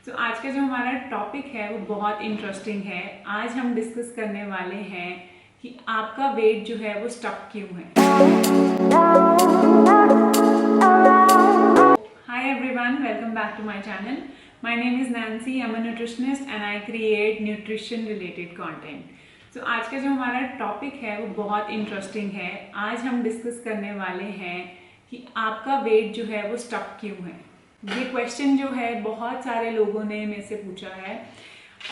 तो आज का जो हमारा टॉपिक है वो बहुत इंटरेस्टिंग है। आज हम डिस्कस करने वाले हैं कि आपका वेट जो है वो स्टक क्यों है। Hi everyone, welcome back to my channel. My name is Nancy, I am a nutritionist and I create nutrition related content. तो आज का जो हमारा टॉपिक है वो बहुत इंटरेस्टिंग है। आज हम डिस्कस करने वाले हैं कि आपका वेट जो है वो स्टक क्यों है। ये क्वेश्चन जो है बहुत सारे लोगों ने मेरे से पूछा है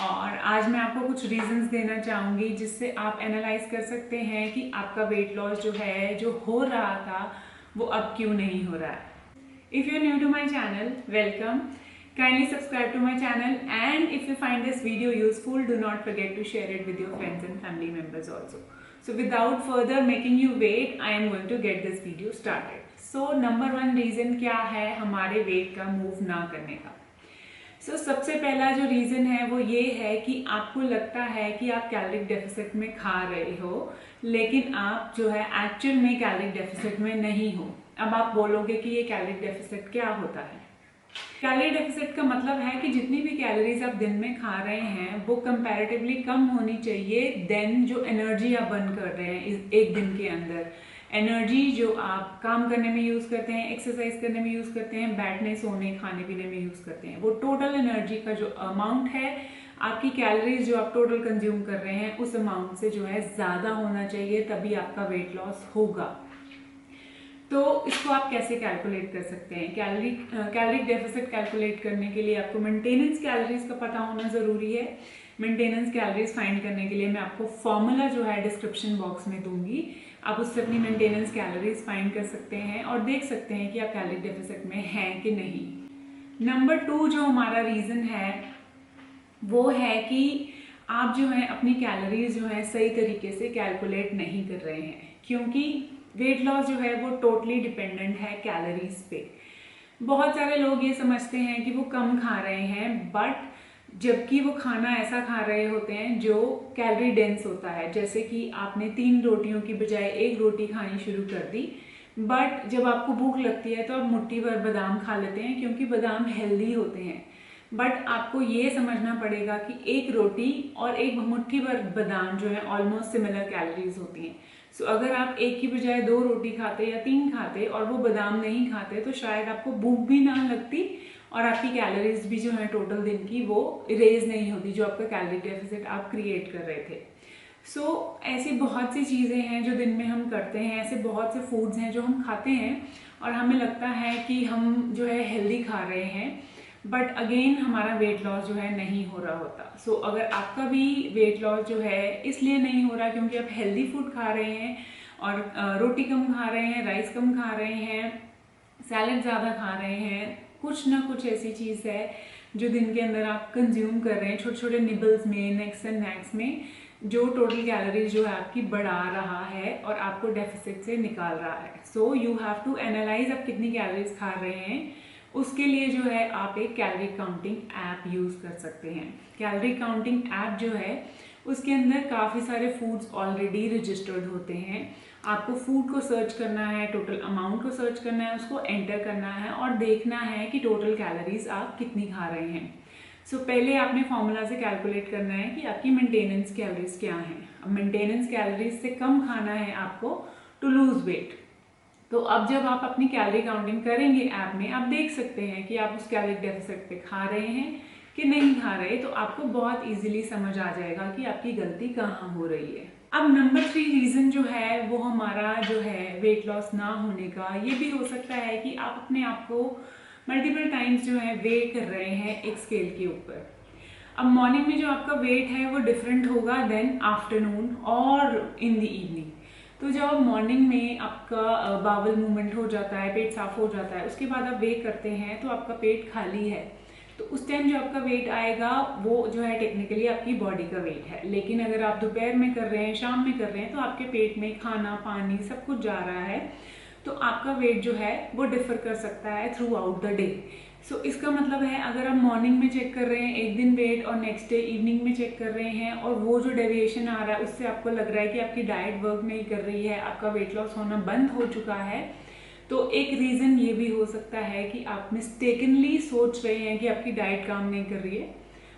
और आज मैं आपको कुछ रीजंस देना चाहूँगी जिससे आप एनालाइज कर सकते हैं कि आपका वेट लॉस जो है जो हो रहा था वो अब क्यों नहीं हो रहा है। If you are new to my channel, welcome. Kindly subscribe to my channel, and if you find this video useful, do not forget to share it with your friends and family members also. So without further making you wait, I am going to get this video started. So number one reason क्या है हमारे wait का move ना करने का। So सबसे पहला जो रीज़न है वो ये है कि आपको लगता है कि आप कैलोरिक डेफिसिट में खा रहे हो, लेकिन आप जो है एक्चुअल में कैलोरिक डेफिसिट में नहीं हो। अब आप बोलोगे कि ये कैलोरिक डेफिसिट क्या होता है। कैलोरी डेफिसिट का मतलब है कि जितनी भी कैलोरीज आप दिन में खा रहे हैं वो कंपैरेटिवली कम होनी चाहिए देन जो एनर्जी आप बर्न कर रहे हैं एक दिन के अंदर। एनर्जी जो आप काम करने में यूज़ करते हैं, एक्सरसाइज करने में यूज़ करते हैं, बैठने सोने खाने पीने में यूज़ करते हैं, वो टोटल एनर्जी का जो अमाउंट है, आपकी कैलोरीज जो आप टोटल कंज्यूम कर रहे हैं उस अमाउंट से जो है ज़्यादा होना चाहिए, तभी आपका वेट लॉस होगा। तो इसको आप कैसे कैलकुलेट कर सकते हैं? कैलोरिक डेफिसिट कैलकुलेट करने के लिए आपको मेंटेनेंस कैलोरीज का पता होना ज़रूरी है। मेंटेनेंस कैलोरीज फाइंड करने के लिए मैं आपको फॉर्मूला जो है डिस्क्रिप्शन बॉक्स में दूंगी। आप उससे अपनी मेंटेनेंस कैलोरीज फाइंड कर सकते हैं और देख सकते हैं कि आप कैलोरिक डेफिसिट में हैं कि नहीं। नंबर 2 जो हमारा रीज़न है वो है कि आप जो है अपनी कैलोरीज जो है सही तरीके से कैलकुलेट नहीं कर रहे हैं, क्योंकि वेट लॉस जो है वो टोटली डिपेंडेंट है कैलोरीज पे। बहुत सारे लोग ये समझते हैं कि वो कम खा रहे हैं, बट जबकि वो खाना ऐसा खा रहे होते हैं जो कैलोरी डेंस होता है। जैसे कि आपने 3 रोटियों की बजाय 1 रोटी खानी शुरू कर दी, बट जब आपको भूख लगती है तो आप मुट्ठी भर बादाम खा लेते हैं क्योंकि बादाम हेल्दी होते हैं। बट आपको ये समझना पड़ेगा कि 1 रोटी और 1 मुट्ठी भर बादाम जो है ऑलमोस्ट सिमिलर कैलोरीज होती हैं। सो अगर आप 1 की बजाय 2 रोटी खाते या 3 खाते और वो बादाम नहीं खाते तो शायद आपको भूख भी ना लगती और आपकी कैलोरीज भी जो है टोटल दिन की वो इरेज नहीं होती, जो आपका कैलोरी डेफिसिट आप क्रिएट कर रहे थे। सो ऐसी बहुत सी चीज़ें हैं जो दिन में हम करते हैं, ऐसे बहुत से फूड्स हैं जो हम खाते हैं और हमें लगता है कि हम जो है हेल्दी खा रहे हैं, बट अगेन हमारा वेट लॉस जो है नहीं हो रहा होता। सो अगर आपका भी वेट लॉस जो है इसलिए नहीं हो रहा क्योंकि आप हेल्दी फूड खा रहे हैं और रोटी कम खा रहे हैं, राइस कम खा रहे हैं, सैलड ज़्यादा खा रहे हैं, कुछ ना कुछ ऐसी चीज़ है जो दिन के अंदर आप कंज्यूम कर रहे हैं छोटे छोटे निबल्स में, नेक्स एंड नैक्स में, जो टोटल कैलोरीज जो है आपकी बढ़ा रहा है और आपको डेफिसिट से निकाल रहा है। So you have to analyze आप कितनी कैलोरीज खा रहे हैं। उसके लिए जो है आप एक कैलोरी काउंटिंग ऐप यूज़ कर सकते हैं। कैलोरी काउंटिंग ऐप जो है उसके अंदर काफ़ी सारे फूड्स ऑलरेडी रजिस्टर्ड होते हैं। आपको फूड को सर्च करना है, टोटल अमाउंट को सर्च करना है, उसको एंटर करना है और देखना है कि टोटल कैलोरीज आप कितनी खा रहे हैं। सो पहले आपने फॉर्मूला से कैलकुलेट करना है कि आपकी मेंटेनेंस कैलोरीज क्या हैं। अब मेंटेनेंस कैलोरीज से कम खाना है आपको टू लूज वेट। तो अब जब आप अपनी कैलोरी काउंटिंग करेंगे ऐप में, आप देख सकते हैं कि आप उस कैलोरी डेफिसिट पे खा रहे हैं कि नहीं खा रहे, तो आपको बहुत इजीली समझ आ जाएगा कि आपकी गलती कहाँ हो रही है। अब नंबर 3 रीज़न जो है वो हमारा जो है वेट लॉस ना होने का ये भी हो सकता है कि आप अपने आप को मल्टीपल टाइम्स जो है वे कर रहे हैं एक स्केल के ऊपर। अब मॉर्निंग में जो आपका वेट है वो डिफरेंट होगा देन आफ्टरनून और इन द इवनिंग। तो जब आप मॉर्निंग में आपका बावल मूवमेंट हो जाता है, पेट साफ हो जाता है, उसके बाद आप वेट करते हैं तो आपका पेट खाली है, तो उस टाइम जो आपका वेट आएगा वो जो है टेक्निकली आपकी बॉडी का वेट है। लेकिन अगर आप दोपहर में कर रहे हैं, शाम में कर रहे हैं, तो आपके पेट में खाना पानी सब कुछ जा रहा है, तो आपका वेट जो है वो डिफर कर सकता है थ्रू आउट द डे। सो इसका मतलब है अगर आप मॉर्निंग में चेक कर रहे हैं एक दिन वेट और नेक्स्ट डे इवनिंग में चेक कर रहे हैं और वो जो डेविएशन आ रहा है उससे आपको लग रहा है कि आपकी डाइट वर्क नहीं कर रही है, आपका वेट लॉस होना बंद हो चुका है, तो एक रीज़न ये भी हो सकता है कि आप मिस्टेकनली सोच रहे हैं कि आपकी डाइट काम नहीं कर रही है,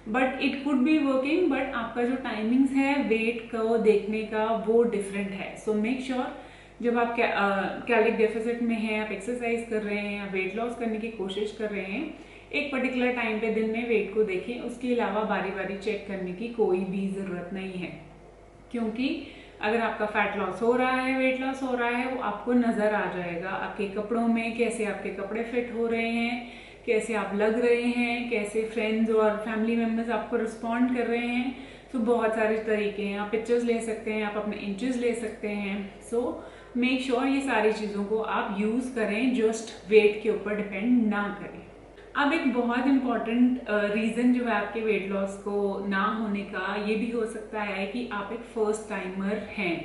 but it could be working, but आपका जो टाइमिंग्स है वेट को देखने का वो डिफरेंट है। सो मेक श्योर जब आप कैलोरी डेफिसिट में हैं, आप एक्सरसाइज कर रहे हैं या वेट लॉस करने की कोशिश कर रहे हैं, एक पर्टिकुलर टाइम पे दिन में वेट को देखें। उसके अलावा बारी बारी चेक करने की कोई भी ज़रूरत नहीं है, क्योंकि अगर आपका फैट लॉस हो रहा है, वेट लॉस हो रहा है, वो आपको नज़र आ जाएगा आपके कपड़ों में, कैसे आपके कपड़े फिट हो रहे हैं, कैसे आप लग रहे हैं, कैसे फ्रेंड्स और फैमिली मेम्बर्स आपको रिस्पॉन्ड कर रहे हैं। सो बहुत सारे तरीके हैं, आप पिक्चर्स ले सकते हैं, आप अपने इंचेस ले सकते हैं। सो मेक श्योर ये सारी चीज़ों को आप यूज़ करें, जस्ट वेट के ऊपर डिपेंड ना करें। अब एक बहुत इम्पॉर्टेंट रीज़न जो है आपके वेट लॉस को ना होने का ये भी हो सकता है कि आप एक फर्स्ट टाइमर हैं।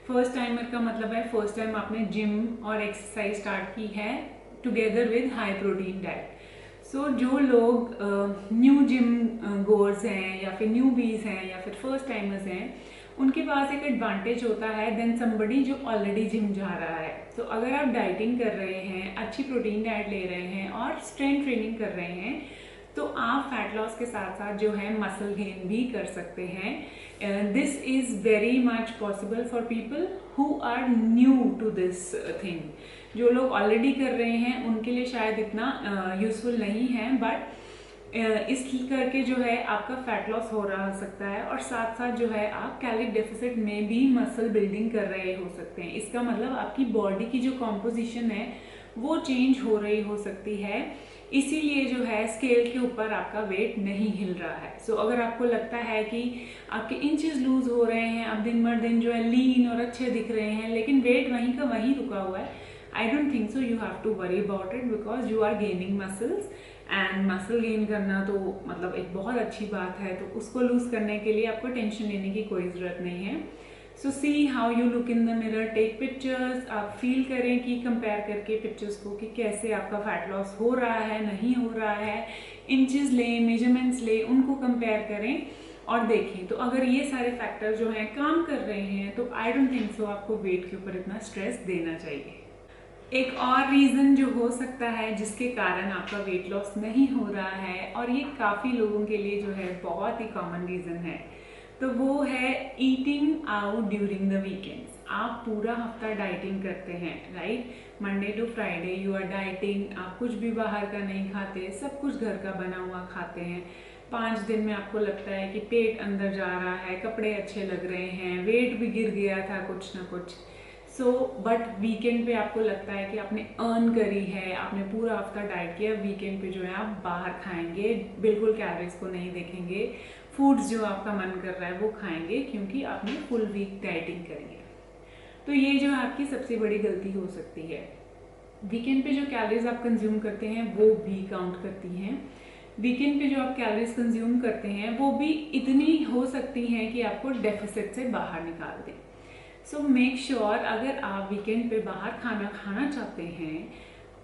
फर्स्ट टाइमर का मतलब है फर्स्ट टाइम आपने जिम और एक्सरसाइज स्टार्ट की है together with high protein diet. So जो लोग न्यू जिम गोअर्स हैं या फिर न्यू बीज हैं या फिर फर्स्ट टाइमर्स हैं, उनके पास एक एडवांटेज होता है देन समबडी जो ऑलरेडी जिम जा रहा है। तो अगर आप डाइटिंग कर रहे हैं, अच्छी प्रोटीन डाइट ले रहे हैं और स्ट्रेंथ ट्रेनिंग कर रहे हैं, तो आप फैट लॉस के साथ साथ जो है मसल गेन भी कर सकते हैं। This is very much possible for people who are new to this thing. जो लोग ऑलरेडी कर रहे हैं उनके लिए शायद इतना यूजफुल नहीं है, बट इस करके जो है आपका फैट लॉस हो रहा हो सकता है और साथ साथ जो है आप कैलोरी डेफिसिट में भी मसल बिल्डिंग कर रहे हो सकते हैं। इसका मतलब आपकी बॉडी की जो कॉम्पोजिशन है वो चेंज हो रही हो सकती है, इसीलिए जो है स्केल के ऊपर आपका वेट नहीं हिल रहा है। सो अगर आपको लगता है कि आपके इंचेस लूज हो रहे हैं, आप दिन भर दिन जो है लीन और अच्छे दिख रहे हैं, लेकिन वेट वहीं का वहीं रुका हुआ है, I don't think so you have to worry about it, because you are gaining muscles and muscle gain करना तो मतलब एक बहुत अच्छी बात है। तो उसको लूज करने के लिए आपको टेंशन लेने की कोई ज़रूरत नहीं है। So see how you look in the mirror, take pictures, आप फील करें कि कंपेयर करके पिक्चर्स को कि कैसे आपका फैट लॉस हो रहा है, नहीं हो रहा है, इंचेस लें, मेजरमेंट्स लें, उनको कंपेयर करें और देखें। तो अगर ये सारे फैक्टर जो हैं काम कर रहे हैं तो आई डोंट थिंक सो आपको वेट के ऊपर इतना स्ट्रेस देना चाहिए। एक और रीज़न जो हो सकता है जिसके कारण आपका वेट लॉस नहीं हो रहा है, और ये काफ़ी लोगों के लिए जो है बहुत ही कॉमन रीज़न है, तो वो है eating out during the weekends. आप पूरा हफ्ता डाइटिंग करते हैं, right, Monday to Friday you are dieting, आप कुछ भी बाहर का नहीं खाते, सब कुछ घर का बना हुआ खाते हैं। 5 दिन में आपको लगता है कि पेट अंदर जा रहा है, कपड़े अच्छे लग रहे हैं, वेट भी गिर गया था कुछ ना कुछ। सो बट वीकेंड पे आपको लगता है कि आपने अर्न करी है, आपने पूरा हफ्ता डाइट किया, वीकेंड पे जो है आप बाहर खाएंगे, बिल्कुल कैलोरीज को नहीं देखेंगे, फूड्स जो आपका मन कर रहा है वो खाएंगे क्योंकि आपने फुल वीक डाइटिंग करी है। तो ये जो आपकी सबसे बड़ी गलती हो सकती है। वीकेंड पे जो कैलोरीज आप कंज्यूम करते हैं वो भी काउंट करती हैं। वीकेंड पे जो आप कैलोरीज कंज्यूम करते हैं वो भी इतनी हो सकती हैं कि आपको डेफिसिट से बाहर निकाल दें। सो मेक श्योर अगर आप वीकेंड पे बाहर खाना खाना चाहते हैं,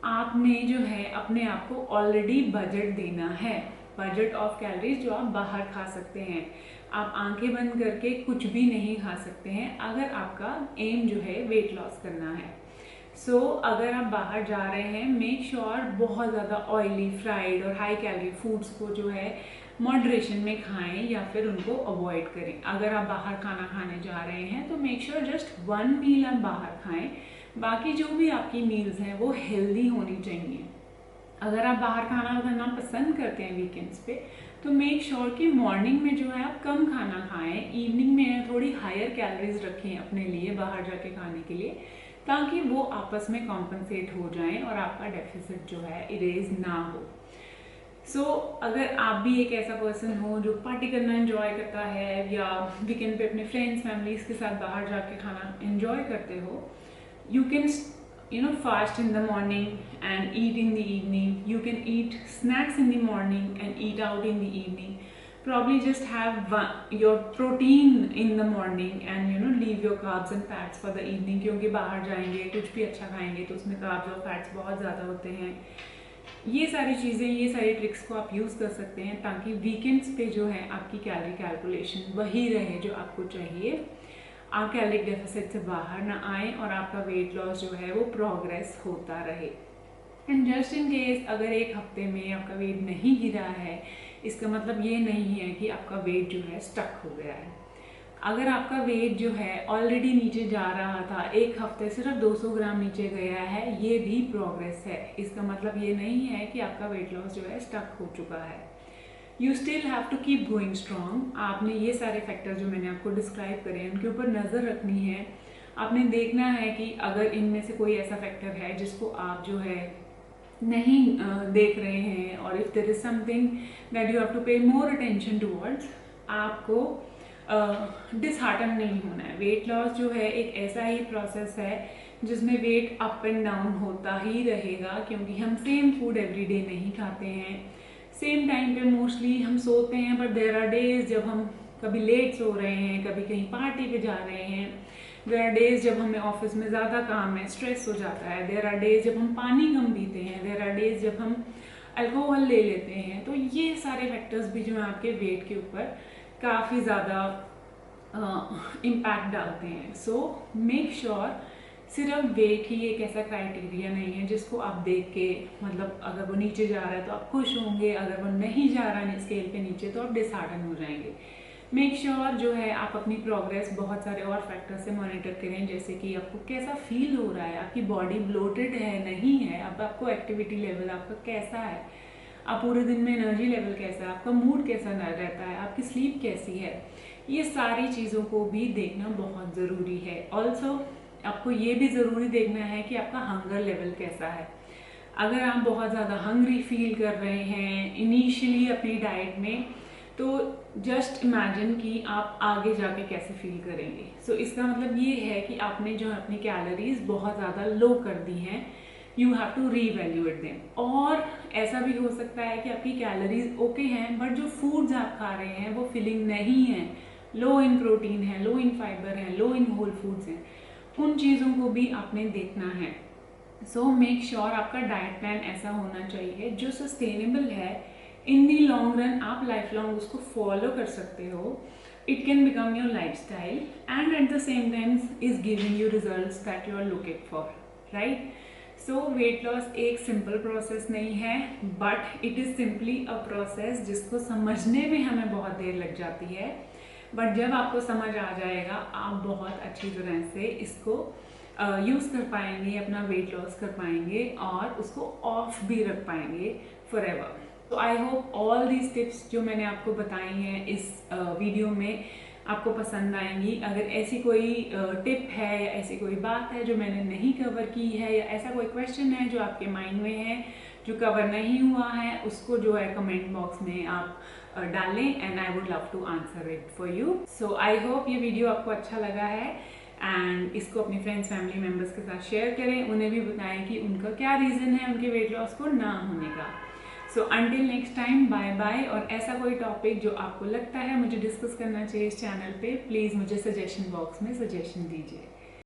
आपने जो है अपने आप को ऑलरेडी बजट देना है, बजट ऑफ कैलोरीज जो आप बाहर खा सकते हैं। आप आंखें बंद करके कुछ भी नहीं खा सकते हैं अगर आपका एम जो है वेट लॉस करना है। सो अगर आप बाहर जा रहे हैं, मेक श्योर बहुत ज़्यादा ऑयली, फ्राइड और हाई कैलोरी फूड्स को जो है मॉडरेशन में खाएं या फिर उनको अवॉइड करें। अगर आप बाहर खाना खाने जा रहे हैं तो मेक श्योर जस्ट 1 मील आप बाहर खाएं, बाकी जो भी आपकी मील्स हैं वो हेल्दी होनी चाहिए। अगर आप बाहर खाना खाना पसंद करते हैं वीकेंड्स पे, तो मेक श्योर कि मॉर्निंग में जो है आप कम खाना खाएं, इवनिंग में थोड़ी हायर कैलोरीज रखें अपने लिए बाहर जाके खाने के लिए, ताकि वो आपस में कॉम्पनसेट हो जाएं और आपका डेफिसिट जो है इरेज ना हो। सो अगर आप भी एक ऐसा पर्सन हो जो पार्टी करना एंजॉय करता है या वीकेंड पे अपने फ्रेंड्स फैमिलीज के साथ बाहर जाके खाना एंजॉय करते हो, you can fast in the morning and eat in the evening. You can eat snacks in the morning and eat out in the evening. Probably just have your protein in the morning and leave your carbs and fats for the evening, क्योंकि बाहर जाएंगे कुछ भी अच्छा खाएंगे तो उसमें carbs और fats बहुत ज़्यादा होते हैं। ये सारी चीज़ें, ये सारी ट्रिक्स को आप यूज़ कर सकते हैं ताकि वीकेंड्स पे जो है आपकी कैलोरी कैलकुलेशन वही रहे जो आपको चाहिए। आप कैलोरिक डेफिसिट से बाहर ना आए और आपका वेट लॉस जो है वो प्रोग्रेस होता रहे। एंड जस्ट इन केस अगर एक हफ्ते में आपका वेट नहीं गिरा है, इसका मतलब ये नहीं है कि आपका वेट जो है स्टक हो गया है। अगर आपका वेट जो है ऑलरेडी नीचे जा रहा था, एक हफ्ते सिर्फ 200 ग्राम नीचे गया है, ये भी प्रोग्रेस है। इसका मतलब ये नहीं है कि आपका वेट लॉस जो है स्टक हो चुका है। You still have to keep going strong. आपने ये सारे फैक्टर जो मैंने आपको डिस्क्राइब करे हैं उनके ऊपर नज़र रखनी है। आपने देखना है कि अगर इनमें से कोई ऐसा फैक्टर है जिसको आप जो है नहीं देख रहे हैं, और if there is something that you have to pay more attention towards, आपको डिसहार्टन नहीं होना है। वेट लॉस जो है एक ऐसा ही प्रोसेस है जिसमें वेट अप एंड डाउन होता ही रहेगा, क्योंकि हम सेम फूड एवरीडे नहीं खाते हैं, सेम टाइम पे मोस्टली हम सोते हैं। बट देयर आर डेज जब हम कभी लेट सो रहे हैं, कभी कहीं पार्टी पे जा रहे हैं। देयर आर डेज जब हमें ऑफिस में ज़्यादा काम है, स्ट्रेस हो जाता है। देयर आर डेज जब हम पानी कम पीते हैं। देयर आर डेज जब हम अल्कोहल ले लेते हैं। तो ये सारे फैक्टर्स भी जो है आपके वेट के ऊपर काफ़ी ज़्यादा इम्पैक्ट डालते हैं। सो मेक श्योर सिर्फ वेट ही एक ऐसा क्राइटेरिया नहीं है जिसको आप देख के मतलब अगर वो नीचे जा रहा है तो आप खुश होंगे, अगर वो नहीं जा रहा है स्केल पे नीचे तो आप डिसहार्टन हो जाएंगे। मेक श्योर जो है आप अपनी प्रोग्रेस बहुत सारे और फैक्टर से मॉनिटर करें, जैसे कि आपको कैसा फील हो रहा है, आपकी बॉडी ब्लोटेड है नहीं है, अब आपको एक्टिविटी लेवल आपका कैसा है, आप पूरे दिन में एनर्जी लेवल कैसा है, आपका मूड कैसा रहता है, आपकी स्लीप कैसी है। ये सारी चीज़ों को भी देखना बहुत ज़रूरी है। ऑल्सो आपको ये भी ज़रूरी देखना है कि आपका हंगर लेवल कैसा है। अगर आप बहुत ज़्यादा हंग्री फील कर रहे हैं इनिशियली अपनी डाइट में, तो जस्ट इमेजिन कि आप आगे जाके कैसे फील करेंगे। सो इसका मतलब ये है कि आपने जो अपनी कैलोरीज बहुत ज़्यादा लो कर दी हैं, you have to reevaluate them. और ऐसा भी हो सकता है कि आपकी कैलोरीज ओके हैं बट जो फूड्स आप खा रहे हैं वो फिलिंग नहीं है, लो इन प्रोटीन है, लो इन फाइबर है, लो इन होल फूड्स हैं। उन चीज़ों को भी आपने देखना है। सो मेक श्योर आपका डाइट प्लान ऐसा होना चाहिए जो सस्टेनेबल है, इन दी लॉन्ग रन आप लाइफ लॉन्ग उसको फॉलो कर सकते हो। It can become your lifestyle and at the same time is giving you results that you are looking for, right. So weight loss एक simple process नहीं है, but it is simply a process जिसको समझने में हमें बहुत देर लग जाती है। बट जब आपको समझ आ जाएगा आप बहुत अच्छी तरह से इसको यूज़ कर पाएंगे, अपना वेट लॉस कर पाएंगे और उसको ऑफ भी रख पाएंगे फॉर एवर। तो I hope all these tips जो मैंने आपको बताई हैं इस वीडियो में आपको पसंद आएंगी। अगर ऐसी कोई टिप है या ऐसी कोई बात है जो मैंने नहीं कवर की है, या ऐसा कोई क्वेश्चन है जो आपके माइंड में है जो कवर नहीं हुआ है, उसको जो है कमेंट बॉक्स में आप डालें and I would love to answer it for you. So I hope ये वीडियो आपको अच्छा लगा है एंड इसको अपनी फ्रेंड्स फैमिली मेम्बर्स के साथ शेयर करें, उन्हें भी बताएं कि उनका क्या रीज़न है उनके वेट लॉस को ना होने का। So until next time, bye bye. और ऐसा कोई टॉपिक जो आपको लगता है मुझे डिस्कस करना चाहिए इस चैनल पे, प्लीज़ मुझे सजेशन बॉक्स में सजेशन दीजिए।